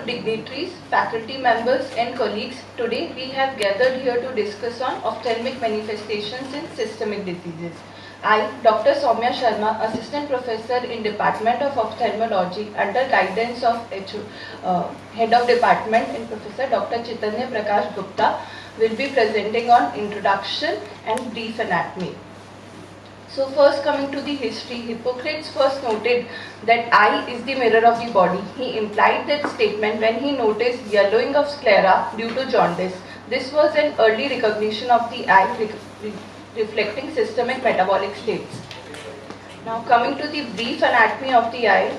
dignitaries, faculty members and colleagues, today we have gathered here to discuss on ophthalmic manifestations in systemic diseases. I, Dr. Somya Sharma, Assistant Professor in Department of Ophthalmology under guidance of Head of Department and Professor Dr. Chaitanya Prakash Gupta, will be presenting on introduction and brief anatomy. So first, coming to the history, Hippocrates first noted that eye is the mirror of the body. He implied that statement when he noticed yellowing of sclera due to jaundice. This was an early recognition of the eye reflecting systemic metabolic states. Now coming to the brief anatomy of the eye.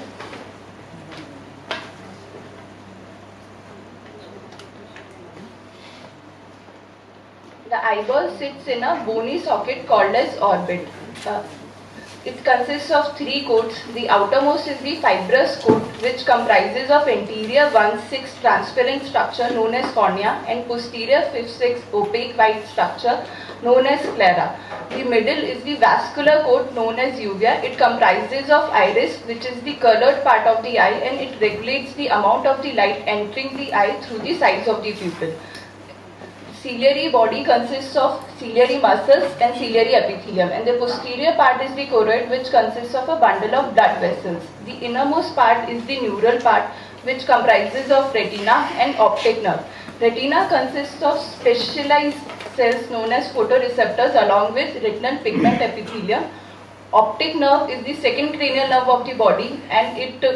The eyeball sits in a bony socket called as orbit. It consists of three coats. The outermost is the fibrous coat, which comprises of anterior 1/6 transparent structure known as cornea and posterior 5/6 opaque white structure known as sclera. The middle is the vascular coat known as uvea. It comprises of iris, which is the colored part of the eye, and it regulates the amount of the light entering the eye through the sides of the pupil. Ciliary body consists of ciliary muscles and ciliary epithelium, and the posterior part is the choroid, which consists of a bundle of blood vessels. The innermost part is the neural part, which comprises of retina and optic nerve. Retina consists of specialized cells known as photoreceptors along with retinal pigment epithelium. Optic nerve is the second cranial nerve of the body, and it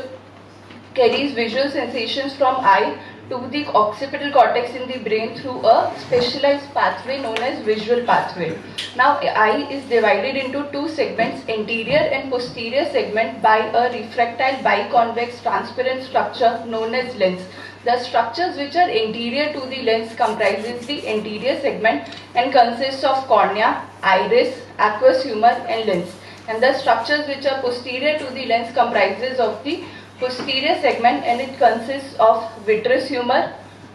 carries visual sensations from eye to the occipital cortex in the brain through a specialized pathway known as visual pathway. Now, eye is divided into two segments, anterior and posterior segment, by a refractile biconvex transparent structure known as lens. The structures which are anterior to the lens comprises the anterior segment and consists of cornea, iris, aqueous humor and lens. And the structures which are posterior to the lens comprises of the posterior segment, and it consists of vitreous humor,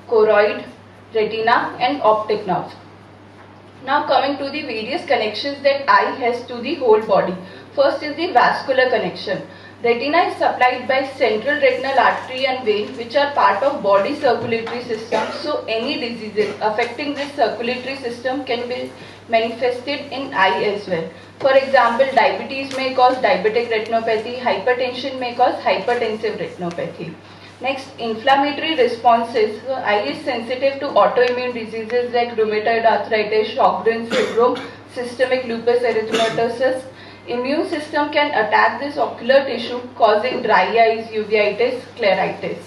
choroid, retina and optic nerve. Now coming to the various connections that eye has to the whole body. First is the vascular connection. Retina is supplied by central retinal artery and vein, which are part of body circulatory system. So any diseases affecting this circulatory system can be manifested in eye as well. For example, diabetes may cause diabetic retinopathy, hypertension may cause hypertensive retinopathy. Next, inflammatory responses. So, eye is sensitive to autoimmune diseases like rheumatoid arthritis, Sjogren's syndrome, systemic lupus erythematosus. Immune system can attack this ocular tissue, causing dry eyes, uveitis, scleritis.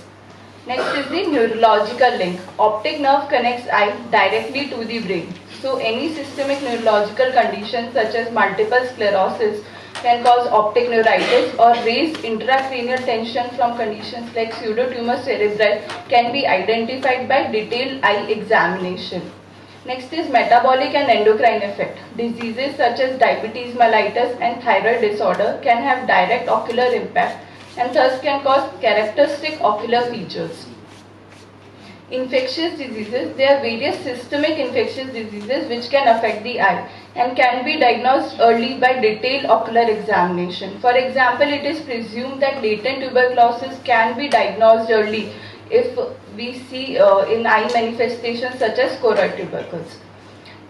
Next is the neurological link. Optic nerve connects eye directly to the brain. So any systemic neurological condition such as multiple sclerosis can cause optic neuritis, or raised intracranial tension from conditions like pseudotumor cerebri can be identified by detailed eye examination. Next is metabolic and endocrine effect. Diseases such as diabetes mellitus and thyroid disorder can have direct ocular impact and thus can cause characteristic ocular features. Infectious diseases. There are various systemic infectious diseases which can affect the eye and can be diagnosed early by detailed ocular examination. For example, it is presumed that latent tuberculosis can be diagnosed early if we see in eye manifestations such as choroid tuberculosis.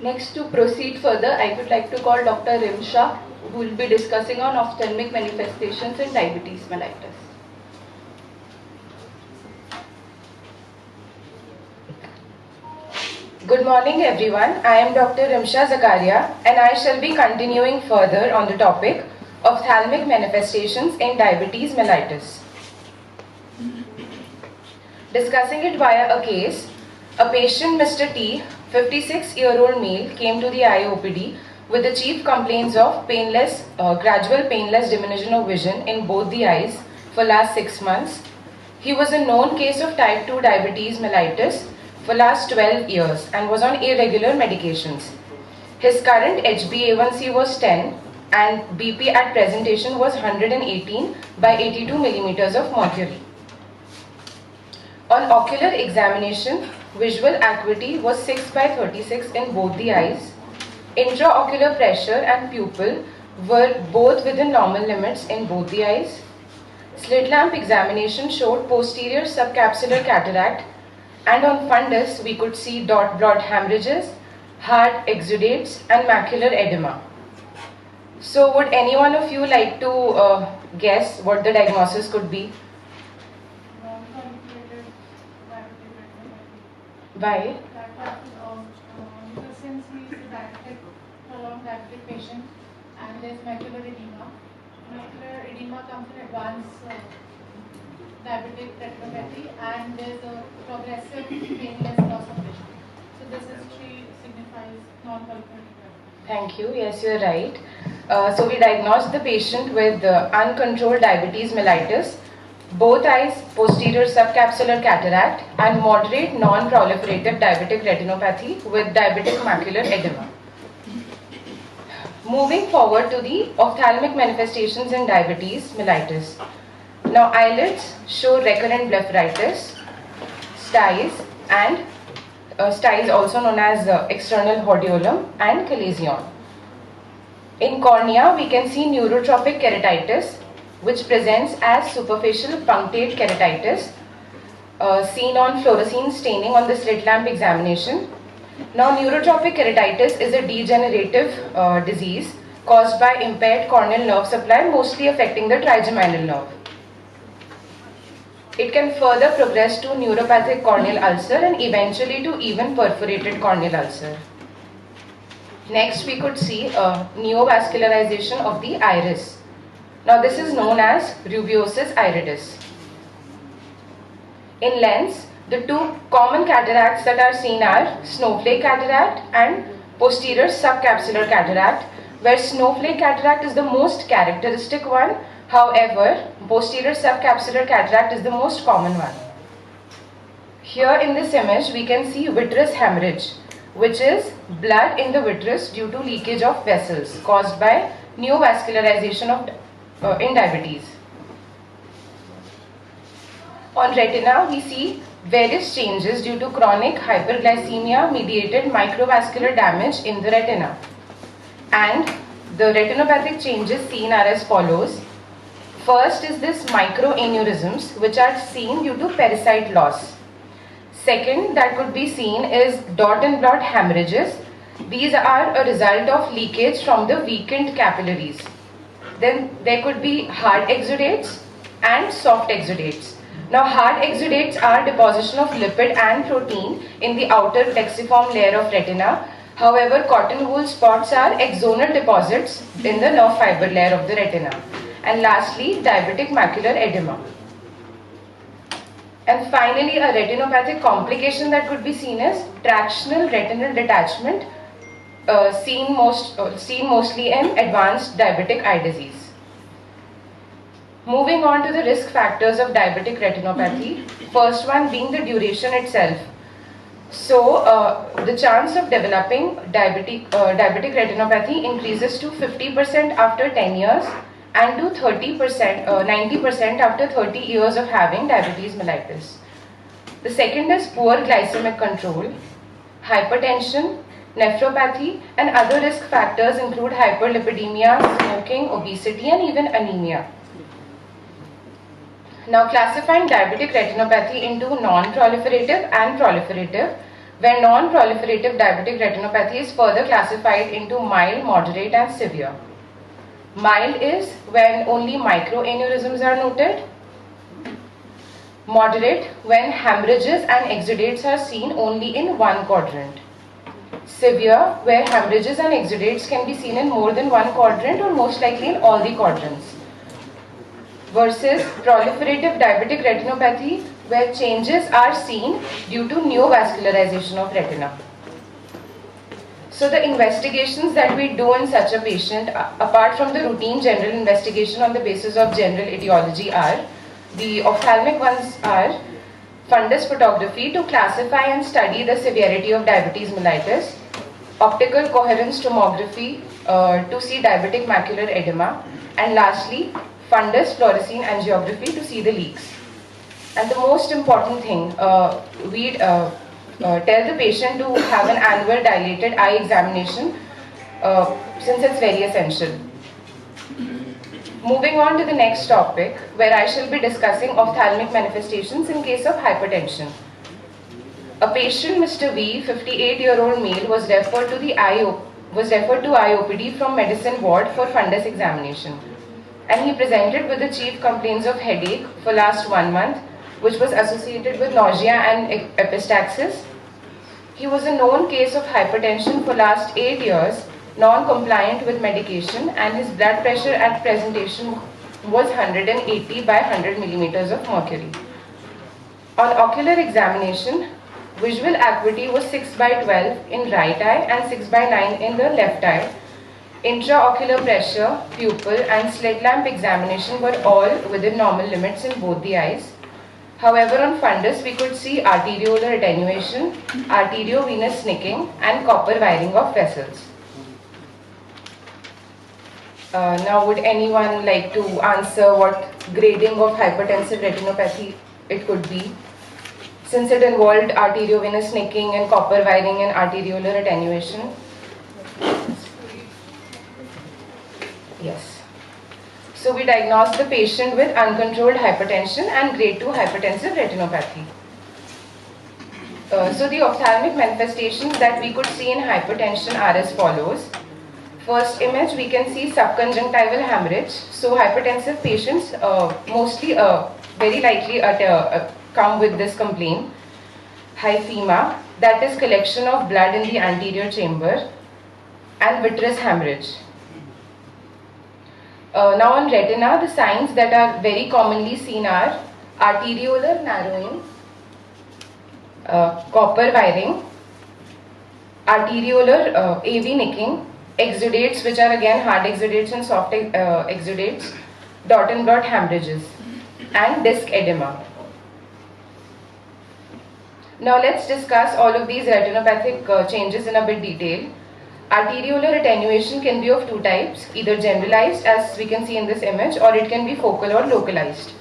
Next, to proceed further, I would like to call Dr. Rimsha, who will be discussing on ophthalmic manifestations in diabetes mellitus. Good morning everyone, I am Dr. Rimsha Zakariya and I shall be continuing further on the topic ophthalmic manifestations in diabetes mellitus. Discussing it via a case, a patient Mr. T, 56-year-old male, came to the eye OPD with the chief complaints of gradual painless diminution of vision in both the eyes for last 6 months. He was a known case of type 2 diabetes mellitus for last 12 years and was on irregular medications. His current HbA1c was 10 and BP at presentation was 118 by 82 millimeters of mercury. On ocular examination, visual acuity was 6 by 36 in both the eyes. Intraocular pressure and pupil were both within normal limits in both the eyes. Slit lamp examination showed posterior subcapsular cataract, and on fundus we could see dot blot hemorrhages, hard exudates and macular edema. So would any one of you like to guess what the diagnosis could be? Why? Because since he is a diabetic, prolonged diabetic patient, and there's macular edema. Macular edema comes in advanced diabetic retinopathy, and there's a progressive painless loss of vision. So this history signifies non-proliferative. Thank you. Yes, you're right. So we diagnosed the patient with uncontrolled diabetes mellitus, both eyes posterior subcapsular cataract, and moderate non-proliferative diabetic retinopathy with diabetic macular edema. Moving forward to the ophthalmic manifestations in diabetes mellitus. Now eyelids show recurrent blepharitis, styes, and styes also known as external hordeolum, and chalazion. In cornea, we can see neurotropic keratitis, which presents as superficial punctate keratitis, seen on fluorescein staining on the slit lamp examination. Now, neurotropic keratitis is a degenerative disease caused by impaired corneal nerve supply, mostly affecting the trigeminal nerve. It can further progress to neuropathic corneal ulcer and eventually to even perforated corneal ulcer. Next, we could see neovascularization of the iris. Now, this is known as rubeosis iridis. In lens, the two common cataracts that are seen are snowflake cataract and posterior subcapsular cataract, where snowflake cataract is the most characteristic one. However, posterior subcapsular cataract is the most common one. Here in this image, we can see vitreous hemorrhage, which is blood in the vitreous due to leakage of vessels caused by neovascularization of in diabetes. On retina, we see various changes due to chronic hyperglycemia mediated microvascular damage in the retina. And the retinopathic changes seen are as follows. First is this microaneurysms, which are seen due to pericyte loss. Second that could be seen is dot and blot hemorrhages. These are a result of leakage from the weakened capillaries. Then there could be hard exudates and soft exudates. Now, hard exudates are deposition of lipid and protein in the outer plexiform layer of retina. However, cotton wool spots are axonal deposits in the nerve fiber layer of the retina. And lastly, diabetic macular edema. And finally, a retinopathic complication that could be seen is tractional retinal detachment, seen mostly in advanced diabetic eye disease. Moving on to the risk factors of diabetic retinopathy, first one being the duration itself. So, the chance of developing diabetic retinopathy increases to 50% after 10 years and to 90% after 30 years of having diabetes mellitus. The second is poor glycemic control, hypertension, nephropathy, and other risk factors include hyperlipidemia, smoking, obesity, and even anemia. Now, classifying diabetic retinopathy into non-proliferative and proliferative, where non-proliferative diabetic retinopathy is further classified into mild, moderate, and severe. Mild is when only microaneurysms are noted. Moderate when hemorrhages and exudates are seen only in one quadrant. Severe where hemorrhages and exudates can be seen in more than one quadrant or most likely in all the quadrants. Versus proliferative diabetic retinopathy where changes are seen due to neovascularization of retina. So the investigations that we do in such a patient, apart from the routine general investigation on the basis of general etiology, are the ophthalmic ones are fundus photography to classify and study the severity of diabetes mellitus, optical coherence tomography to see diabetic macular edema, and lastly fundus fluorescein angiography to see the leaks. And the most important thing, we tell the patient to have an annual dilated eye examination since it's very essential. Moving on to the next topic, where I shall be discussing ophthalmic manifestations in case of hypertension. A patient, Mr. V, 58-year-old male, was referred to IOPD from medicine ward for fundus examination, and he presented with the chief complaints of headache for last 1 month, which was associated with nausea and epistaxis. He was a known case of hypertension for last 8 years, non-compliant with medication, and his blood pressure at presentation was 180 by 100 millimeters of mercury. On ocular examination, visual acuity was 6 by 12 in right eye and 6 by 9 in the left eye. Intraocular pressure, pupil and slit lamp examination were all within normal limits in both the eyes. However, on fundus we could see arteriolar attenuation, arteriovenous snicking and copper wiring of vessels. Now would anyone like to answer what grading of hypertensive retinopathy it could be? Since it involved arteriovenous snicking and copper wiring and arteriolar attenuation. Yes. So we diagnosed the patient with uncontrolled hypertension and grade 2 hypertensive retinopathy. So the ophthalmic manifestations that we could see in hypertension are as follows. First image, we can see subconjunctival hemorrhage. So hypertensive patients mostly very likely come with this complaint. Hyphema, that is collection of blood in the anterior chamber, and vitreous hemorrhage. Now on retina, the signs that are very commonly seen are arteriolar narrowing, copper wiring, arteriolar AV nicking, exudates, which are again hard exudates and soft exudates, dot and blot hemorrhages, and disc edema. Now let's discuss all of these retinopathic changes in a bit detail. Arteriolar attenuation can be of two types, either generalized as we can see in this image, or it can be focal or localized.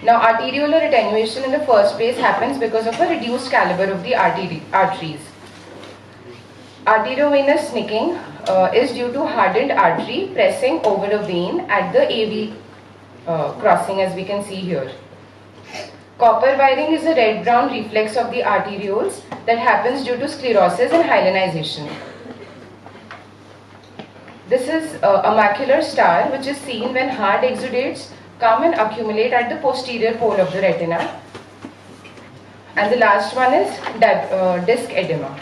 Now arteriolar attenuation in the first place happens because of a reduced caliber of the arteries. Arteriovenous snicking is due to hardened artery pressing over a vein at the AV crossing, as we can see here. Copper wiring is a red-brown reflex of the arterioles that happens due to sclerosis and hyalinization. This is a macular star which is seen when hard exudates come and accumulate at the posterior pole of the retina. And the last one is disc edema.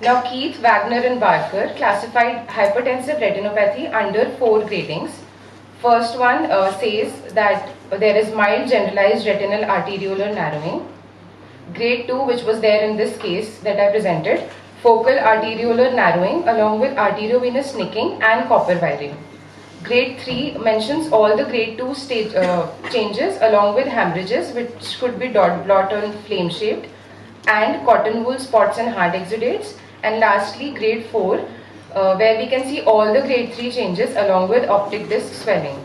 Now Keith, Wagner and Barker classified hypertensive retinopathy under 4 gradings. First one says that there is mild generalized retinal arteriolar narrowing. Grade 2, which was there in this case that I presented, focal arteriolar narrowing along with arteriovenous snicking and copper wiring. Grade 3 mentions all the grade 2 stage changes along with hemorrhages, which could be dot, blot or flame shaped, and cotton wool spots and hard exudates. And lastly, grade 4, where we can see all the grade 3 changes along with optic disc swelling.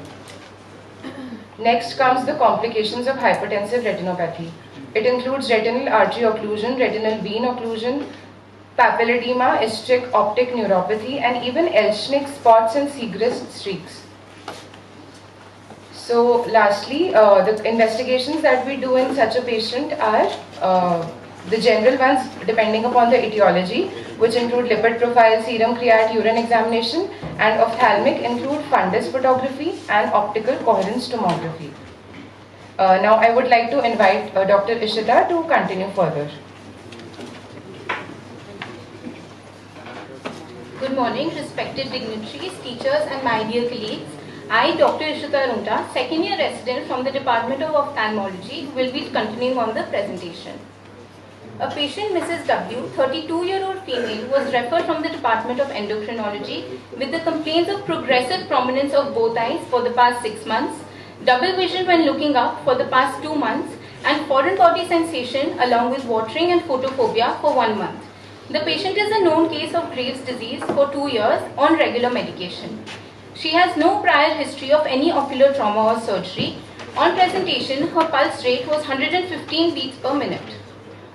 Next comes the complications of hypertensive retinopathy. It includes retinal artery occlusion, retinal vein occlusion, papilledema, ischemic optic neuropathy, and even Elschnig spots and Segrist streaks. So lastly, the investigations that we do in such a patient are the general ones depending upon the etiology, which include lipid profile, serum creat, urine examination, and ophthalmic include fundus photography and optical coherence tomography. Now I would like to invite Dr. Ishita to continue further. Good morning, respected dignitaries, teachers and my dear colleagues. I, Dr. Ishita Rungta, second year resident from the Department of Ophthalmology, will be continuing on the presentation. A patient, Mrs. W, 32-year-old female, was referred from the Department of Endocrinology with the complaints of progressive prominence of both eyes for the past 6 months, double vision when looking up for the past 2 months, and foreign body sensation along with watering and photophobia for 1 month. The patient is a known case of Graves' disease for 2 years on regular medication. She has no prior history of any ocular trauma or surgery. On presentation, her pulse rate was 115 beats per minute.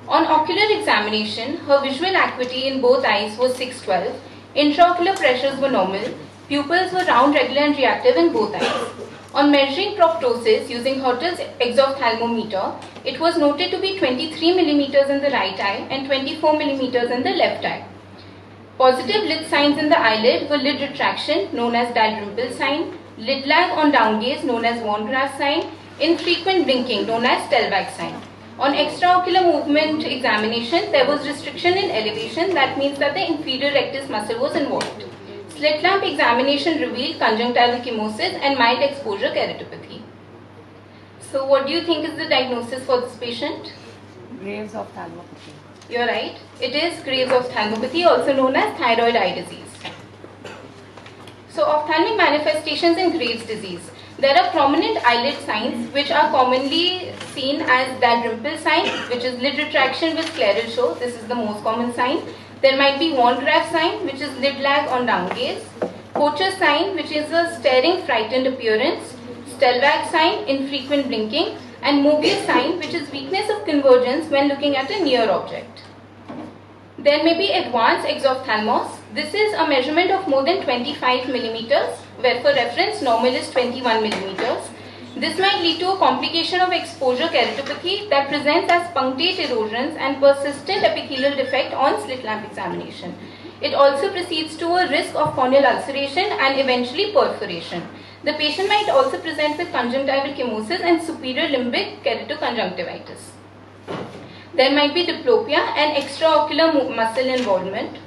On ocular examination, her visual acuity in both eyes was 612, intraocular pressures were normal, Pupils were round, regular and reactive in both eyes. On measuring proptosis using Hertel's exophthalmometer, it was noted to be 23 millimeters in the right eye and 24 millimeters in the left eye. Positive lid signs in the eyelid were lid retraction, known as Dalrymple sign, lid lag on downgaze, known as Von Graff sign, infrequent blinking, known as Stellwag sign. On extraocular movement examination, there was restriction in elevation. That means that the inferior rectus muscle was involved. Slit lamp examination revealed conjunctival chemosis and mild exposure keratopathy. So what do you think is the diagnosis for this patient? Graves ophthalmopathy. You're right. It is Graves ophthalmopathy, also known as thyroid eye disease. So ophthalmic manifestations in Graves disease. There are prominent eyelid signs which are commonly seen as Dalrymple sign, which is lid retraction with scleral show. This is the most common sign. There might be Von Graff sign, which is lid lag on downgaze. Poacher sign, which is a staring, frightened appearance. Stellwag sign, infrequent blinking. And Mobius sign, which is weakness of convergence when looking at a near object. There may be advanced exophthalmos. This is a measurement of more than 25 millimeters, where for reference normal is 21 millimeters. This might lead to a complication of exposure keratopathy that presents as punctate erosions and persistent epithelial defect on slit lamp examination. It also proceeds to a risk of corneal ulceration and eventually perforation. The patient might also present with conjunctival chemosis and superior limbic keratoconjunctivitis. There might be diplopia and extraocular muscle involvement.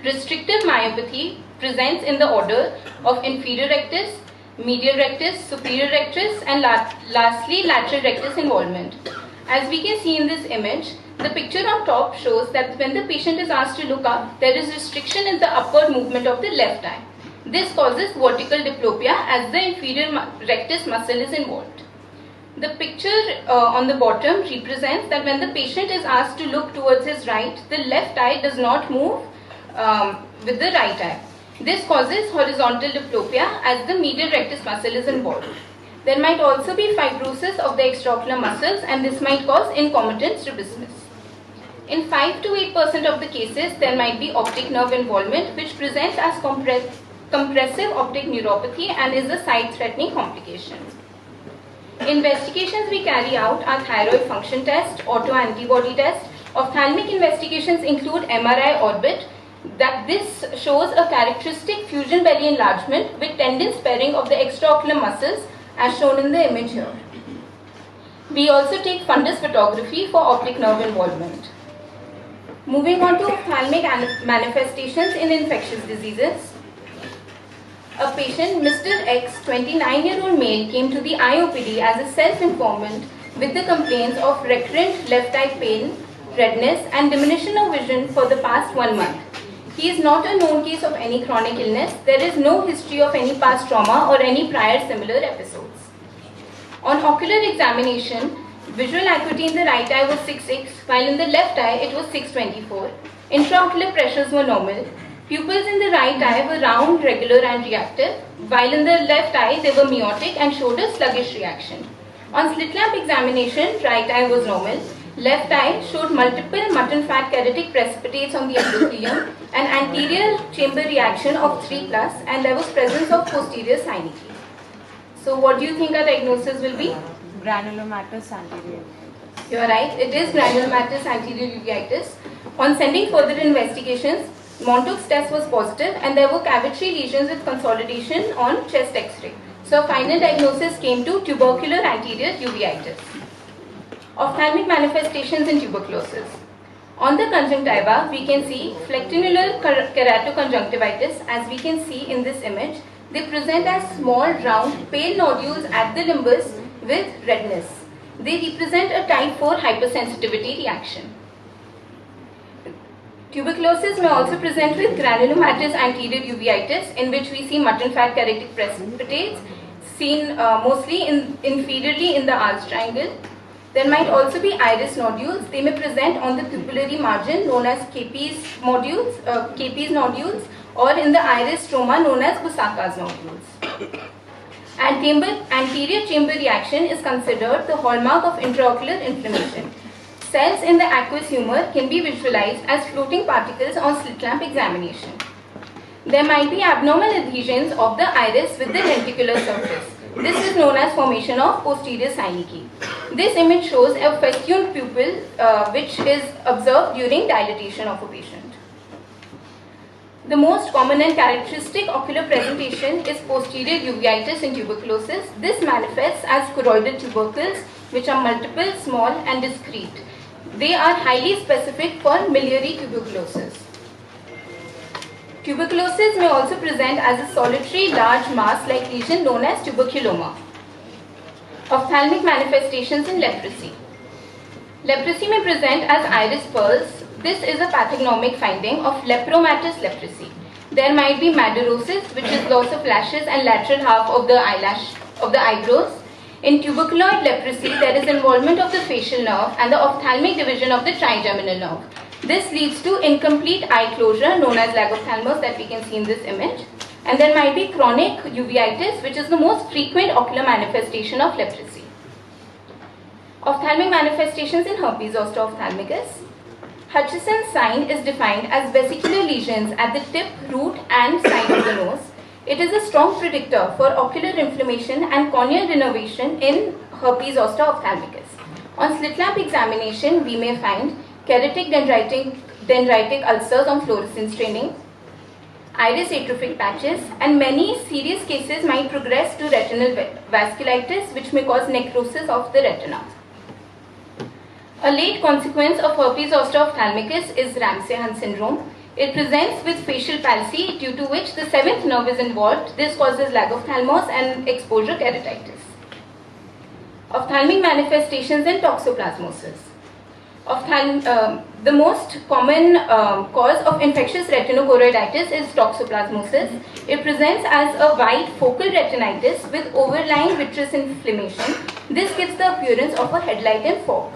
Restrictive myopathy presents in the order of inferior rectus, medial rectus, superior rectus and lastly lateral rectus involvement. As we can see in this image, the picture on top shows that when the patient is asked to look up, there is restriction in the upward movement of the left eye. This causes vertical diplopia as the inferior rectus muscle is involved. The picture on the bottom represents that when the patient is asked to look towards his right, the left eye does not move with the right eye. This causes horizontal diplopia as the medial rectus muscle is involved. There might also be fibrosis of the extraocular muscles and this might cause concomitant strabismus. In 5 to 8% of the cases, there might be optic nerve involvement which presents as compressive optic neuropathy and is a side-threatening complication. Investigations we carry out are thyroid function test, autoantibody test. Ophthalmic investigations include MRI orbit. This shows a characteristic fusion belly enlargement with tendon sparing of the extraocular muscles as shown in the image here. We also take fundus photography for optic nerve involvement. Moving on to ophthalmic manifestations in infectious diseases. A patient, Mr. X, 29-year-old male, came to the IOPD as a self-informant with the complaints of recurrent left eye pain, redness and diminution of vision for the past 1 month. He is not a known case of any chronic illness. There is no history of any past trauma or any prior similar episodes. On ocular examination, visual acuity in the right eye was 6.6, while in the left eye it was 6.24. Intraocular pressures were normal. Pupils in the right eye were round, regular and reactive, while in the left eye they were miotic and showed a sluggish reaction. On slit lamp examination, right eye was normal. Left eye showed multiple mutton fat keratic precipitates on the endothelium, an anterior chamber reaction of 3+, and there was presence of posterior synecdoche. So what do you think our diagnosis will be? Granulomatous anterior. You are right, it is granulomatous anterior uveitis. On sending further investigations, Montauk's test was positive and there were cavitary lesions with consolidation on chest x-ray. So final diagnosis came to tubercular anterior uveitis. Ophthalmic manifestations in tuberculosis. On the conjunctiva, we can see flectinular keratoconjunctivitis as we can see in this image. They present as small, round, pale nodules at the limbus with redness. They represent a type 4 hypersensitivity reaction. Tuberculosis may also present with granulomatous anterior uveitis in which we see mutton fat keratic precipitates seen mostly inferiorly in the Als triangle. There might also be iris nodules. They may present on the pupillary margin known as Kepis nodules or in the iris stroma known as Busaka's nodules. Anterior chamber reaction is considered the hallmark of intraocular inflammation. Cells in the aqueous humor can be visualized as floating particles on slit lamp examination. There might be abnormal adhesions of the iris with the lenticular surface. This is known as formation of posterior synecdoche. This image shows a festooned pupil which is observed during dilatation of a patient. The most common and characteristic ocular presentation is posterior uveitis in tuberculosis. This manifests as choroidal tubercles which are multiple, small and discrete. They are highly specific for miliary tuberculosis. Tuberculosis may also present as a solitary large mass-like lesion known as tuberculoma. Ophthalmic manifestations in leprosy. Leprosy may present as iris pearls. This is a pathognomic finding of lepromatous leprosy. There might be madarosis, which is loss of lashes and lateral half of the eyebrows. In tuberculoid leprosy, there is involvement of the facial nerve and the ophthalmic division of the trigeminal nerve. This leads to incomplete eye closure known as lagophthalmos that we can see in this image. And there might be chronic uveitis, which is the most frequent ocular manifestation of leprosy. Ophthalmic manifestations in herpes zoster ophthalmicus. Hutchinson's sign is defined as vesicular lesions at the tip, root and side of the nose. It is a strong predictor for ocular inflammation and corneal denervation in herpes zoster ophthalmicus. On slit lamp examination, we may find keratic dendritic ulcers on fluorescein staining, iris atrophic patches, and many serious cases might progress to retinal vasculitis, which may cause necrosis of the retina. A late consequence of herpes zoster ophthalmicus is Ramsay-Hunt syndrome. It presents with facial palsy, due to which the seventh nerve is involved. This causes lagophthalmos and exposure keratitis. Ophthalmic manifestations in toxoplasmosis. The most common cause of infectious retinochoroiditis is toxoplasmosis. It presents as a white focal retinitis with overlying vitreous inflammation. This gives the appearance of a headlight and fog.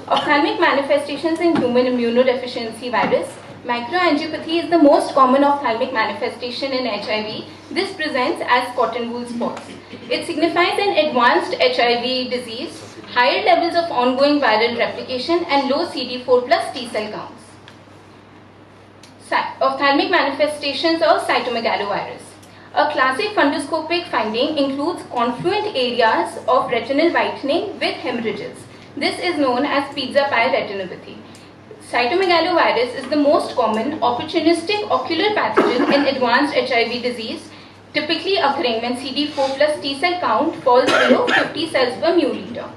Ophthalmic manifestations in human immunodeficiency virus. Microangiopathy is the most common ophthalmic manifestation in HIV. This presents as cotton wool spots. It signifies an advanced HIV disease, higher levels of ongoing viral replication and low CD4 plus T cell counts. Ophthalmic manifestations of cytomegalovirus. A classic fundoscopic finding includes confluent areas of retinal whitening with hemorrhages. This is known as pizza pie retinopathy. Cytomegalovirus is the most common opportunistic ocular pathogen in advanced HIV disease, typically occurring when CD4 plus T cell count falls below 50 cells per milliliter.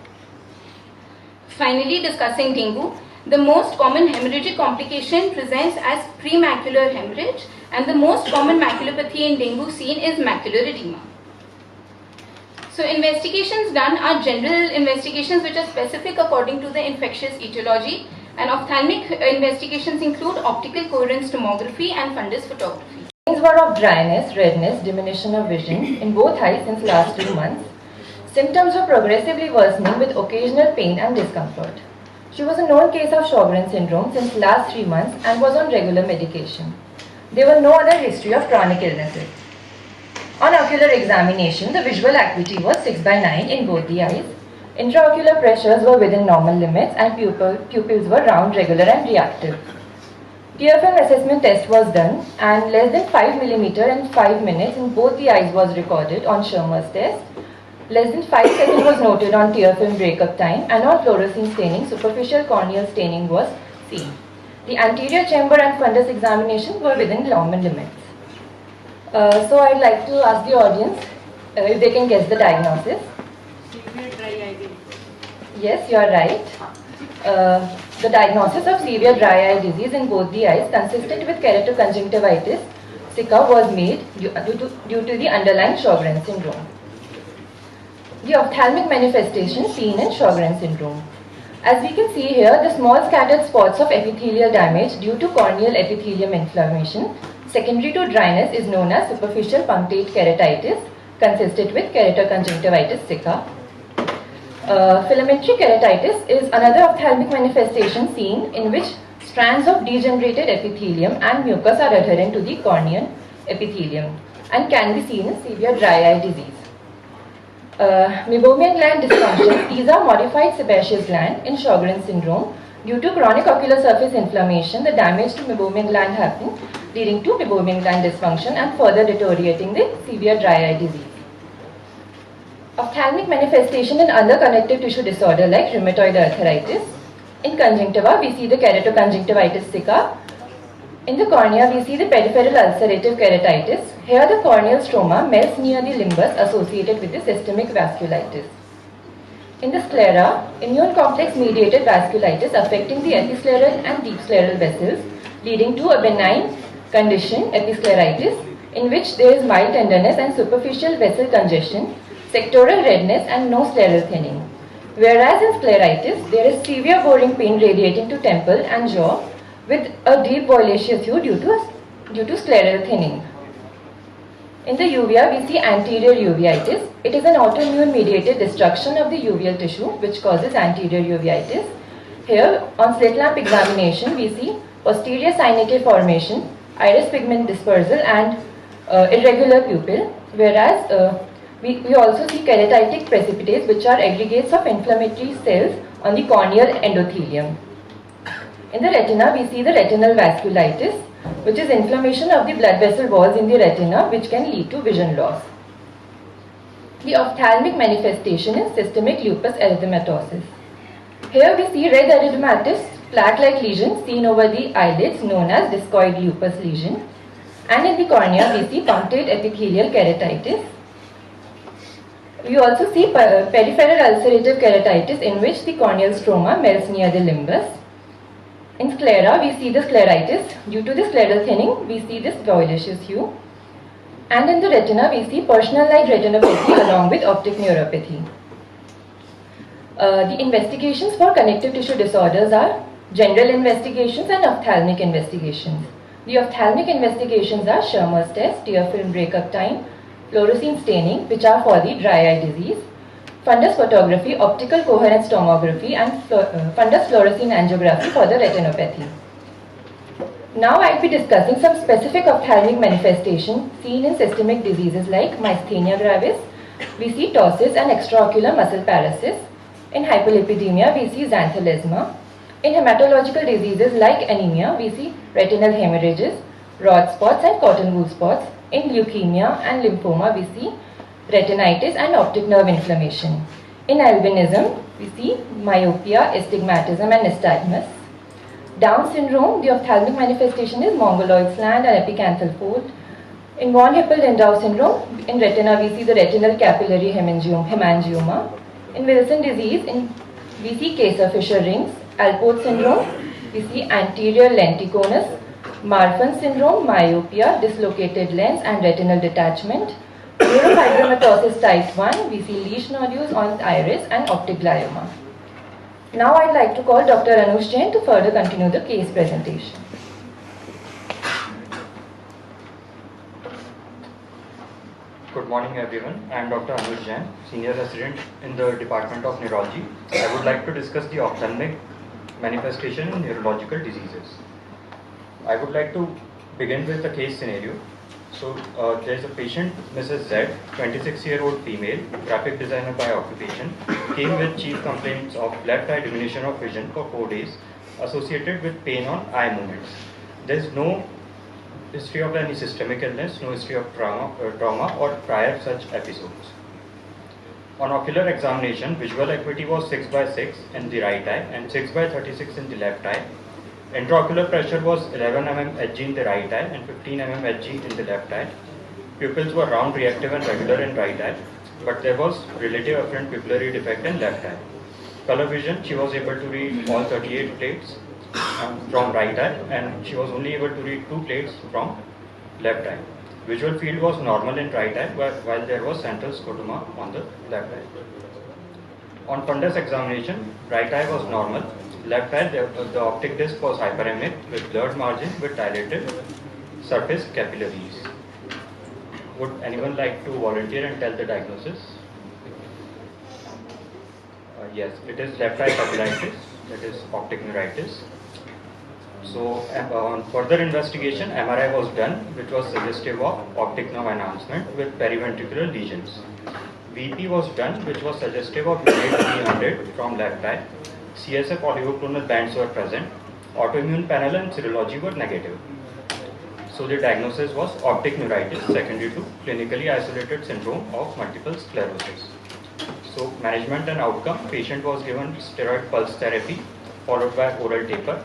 Finally, discussing dengue, the most common hemorrhagic complication presents as premacular hemorrhage, and the most common maculopathy in dengue seen is macular edema. So investigations done are general investigations which are specific according to the infectious etiology, and ophthalmic investigations include optical coherence tomography and fundus photography. Signs were of dryness, redness, diminution of vision in both eyes since last 2 months. Symptoms were progressively worsening with occasional pain and discomfort. She was a known case of Sjogren's syndrome since last 3 months and was on regular medication. There were no other history of chronic illnesses. On ocular examination, the visual acuity was 6/9 in both the eyes. Intraocular pressures were within normal limits and pupils were round, regular and reactive. Tear film assessment test was done and less than 5 mm in 5 minutes in both the eyes was recorded on Sharma's test. Less than 5 seconds was noted on tear film breakup time, and on fluorescein staining, superficial corneal staining was seen. The anterior chamber and fundus examination were within normal limits. So I'd like to ask the audience if they can guess the diagnosis. Severe dry eye disease. Yes, you are right. The diagnosis of severe dry eye disease in both the eyes consistent with keratoconjunctivitis, SICA, was made due to the underlying Sjogren's syndrome. The ophthalmic manifestation seen in Sjogren's syndrome. As we can see here, the small scattered spots of epithelial damage due to corneal epithelium inflammation secondary to dryness is known as superficial punctate keratitis, consistent with keratoconjunctivitis SICA. Filamentary keratitis is another ophthalmic manifestation seen in which strands of degenerated epithelium and mucus are adherent to the corneal epithelium and can be seen in severe dry eye disease. Meibomian gland dysfunction. These are modified sebaceous gland in Sjogren's syndrome. Due to chronic ocular surface inflammation, the damage to meibomian gland happen leading to meibomian gland dysfunction and further deteriorating the severe dry eye disease. Ophthalmic manifestation in other connective tissue disorder like rheumatoid arthritis. In conjunctiva, we see the keratoconjunctivitis sicca. In the cornea, we see the peripheral ulcerative keratitis. Here, the corneal stroma melts near the limbus associated with the systemic vasculitis. In the sclera, immune complex mediated vasculitis affecting the episcleral and deep scleral vessels, leading to a benign condition, episcleritis, in which there is mild tenderness and superficial vessel congestion, sectoral redness and no scleral thinning. Whereas in scleritis, there is severe boring pain radiating to temple and jaw with a deep violaceous hue due to scleral thinning. In the uvea, we see anterior uveitis. It is an autoimmune mediated destruction of the uveal tissue which causes anterior uveitis. Here, on slit lamp examination, we see posterior synechial formation, iris pigment dispersal and irregular pupil, whereas we also see keratitic precipitates which are aggregates of inflammatory cells on the corneal endothelium. In the retina, we see the retinal vasculitis, which is inflammation of the blood vessel walls in the retina which can lead to vision loss. The ophthalmic manifestation is systemic lupus erythematosus. Here we see red erythematous plaque-like lesion seen over the eyelids known as discoid lupus lesion, and in the cornea we see punctate epithelial keratitis. We also see peripheral ulcerative keratitis in which the corneal stroma melts near the limbus. In sclera, we see the scleritis. Due to the scleral thinning, we see this violaceous hue. And in the retina, we see personal-like retinopathy along with optic neuropathy. The investigations for connective tissue disorders are general investigations and ophthalmic investigations. The ophthalmic investigations are Sharma's test, tear film breakup time, fluorescein staining, which are for the dry eye disease, fundus photography, optical coherence tomography, and fundus fluorescein angiography for the retinopathy. Now I'll be discussing some specific ophthalmic manifestations seen in systemic diseases like myasthenia gravis. We see ptosis and extraocular muscle paralysis. In hyperlipidemia, we see xanthelasma. In hematological diseases like anemia, we see retinal hemorrhages, rod spots and cotton wool spots. In leukemia and lymphoma, we see retinitis and optic nerve inflammation. In albinism, we see myopia, astigmatism and nystagmus. Down syndrome, the ophthalmic manifestation is mongoloid slant and epicanthal fold. In von Hippel-Lindau syndrome, in retina we see the retinal capillary hemangioma. In Wilson disease, we see Kayser-Fisher rings. Alport syndrome, we see anterior lenticonus. Marfan syndrome, myopia, dislocated lens and retinal detachment. Neurofibromatosis type 1, we see leash nodules on the iris and optic glioma. Now I'd like to call Dr. Anush Jain to further continue the case presentation. Good morning everyone. I am Dr. Anush Jain, Senior Resident in the Department of Neurology. I would like to discuss the ophthalmic manifestation in neurological diseases. I would like to begin with a case scenario. So there is a patient, Mrs. Z, 26-year-old female, graphic designer by occupation, came with chief complaints of left eye diminution of vision for 4 days associated with pain on eye movements. There is no history of any systemic illness, no history of trauma or prior such episodes. On ocular examination, visual acuity was 6/6 in the right eye and 6/36 in the left eye. Intraocular pressure was 11 mm Hg in the right eye and 15 mm Hg in the left eye. Pupils were round, reactive and regular in right eye, but there was relative apparent pupillary defect in left eye. Color vision, she was able to read all 38 plates from right eye and she was only able to read 2 plates from left eye. Visual field was normal in right eye while there was central scotoma on the left eye. On fundus examination, right eye was normal. Left eye, the optic disc was hyperemic with blurred margin with dilated surface capillaries. Would anyone like to volunteer and tell the diagnosis? Yes, it is left eye capillitis, that is optic neuritis. So on further investigation, MRI was done, which was suggestive of optic nerve enhancement with periventricular lesions. VP was done, which was suggestive of UAE 300 from left eye. CSF oligoclonal bands were present. Autoimmune panel and serology were negative. So the diagnosis was optic neuritis secondary to clinically isolated syndrome of multiple sclerosis. So management and outcome, patient was given steroid pulse therapy followed by oral taper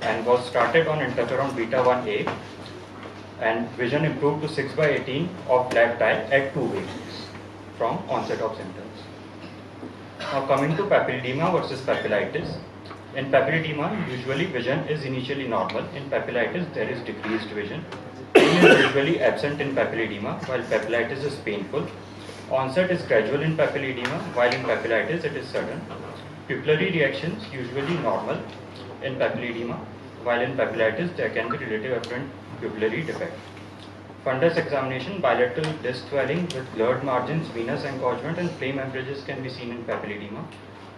and was started on interferon beta 1A, and vision improved to 6/18 of left eye at 2 weeks from onset of symptoms. Now coming to papilledema versus papillitis. In papilledema, usually vision is initially normal. In papillitis, there is decreased vision. Pain is usually absent in papilledema, while papillitis is painful. Onset is gradual in papilledema, while in papillitis it is sudden. Pupillary reactions usually normal in papilledema, while in papillitis there can be relative apparent pupillary defect. Fundus examination, bilateral disc swelling with blurred margins, venous engorgement and flame hemorrhages can be seen in papilledema,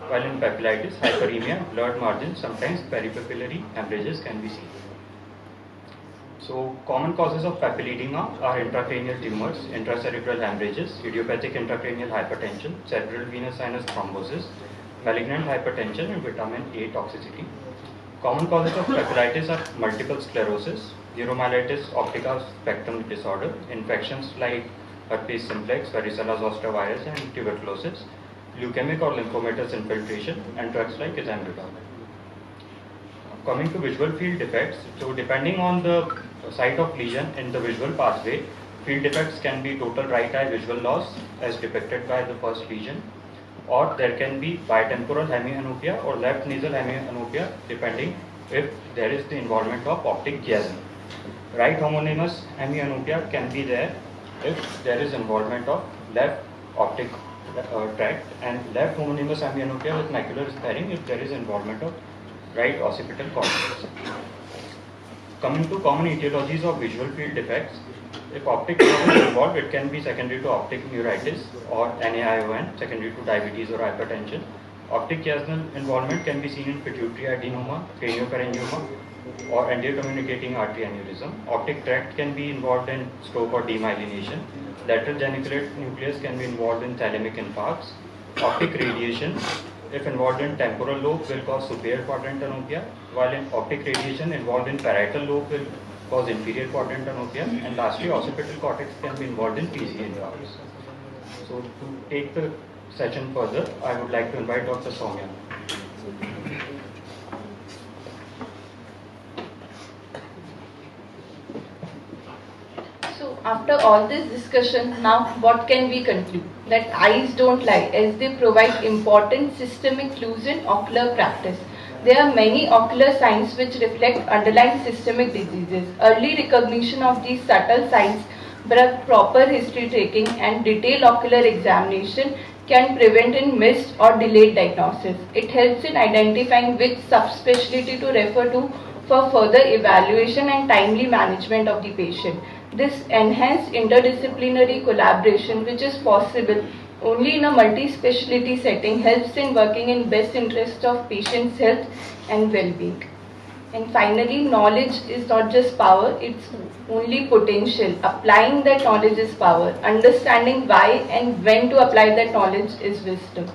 while in papillitis, hyperemia, blurred margins, sometimes peripapillary hemorrhages can be seen. So common causes of papilledema are intracranial tumors, intracerebral hemorrhages, idiopathic intracranial hypertension, cerebral venous sinus thrombosis, malignant hypertension and vitamin A toxicity. Common causes of papillitis are multiple sclerosis, neuromyelitis optica spectrum disorder, infections like herpes simplex, varicella zoster virus and tuberculosis, leukemic or lymphomatous infiltration, and drugs like izamribal. Coming to visual field defects, so depending on the site of lesion in the visual pathway, field defects can be total right eye visual loss as depicted by the first lesion, or there can be bitemporal hemianopia or left nasal hemianopia depending if there is the involvement of optic chiasm. Right homonymous hemianopia can be there if there is involvement of left optic tract, and left homonymous hemianopia with macular sparing if there is involvement of right occipital cortex. Coming to common etiologies of visual field defects, if optic nerve is involved, it can be secondary to optic neuritis or NAION, secondary to diabetes or hypertension. Optic chiasmal involvement can be seen in pituitary adenoma, craniopharyngioma, or anterior communicating artery aneurysm. Optic tract can be involved in stroke or demyelination. Lateral geniculate nucleus can be involved in thalamic infarcts. Optic radiation, if involved in temporal lobe, will cause superior quadrant anopia, while in optic radiation involved in parietal lobe will cause inferior quadrant anopia, and lastly occipital cortex can be involved in PGA infarcts. So to take the session further, I would like to invite Dr. Somya. So after all this discussion, now what can we conclude? That eyes don't lie, as they provide important systemic clues in ocular practice. There are many ocular signs which reflect underlying systemic diseases. Early recognition of these subtle signs, proper history taking and detailed ocular examination can prevent in missed or delayed diagnosis. It helps in identifying which subspecialty to refer to for further evaluation and timely management of the patient. This enhanced interdisciplinary collaboration, which is possible only in a multi-specialty setting, helps in working in best interest of patient's health and well-being. And finally, knowledge is not just power, it's only potential. Applying that knowledge is power. Understanding why and when to apply that knowledge is wisdom.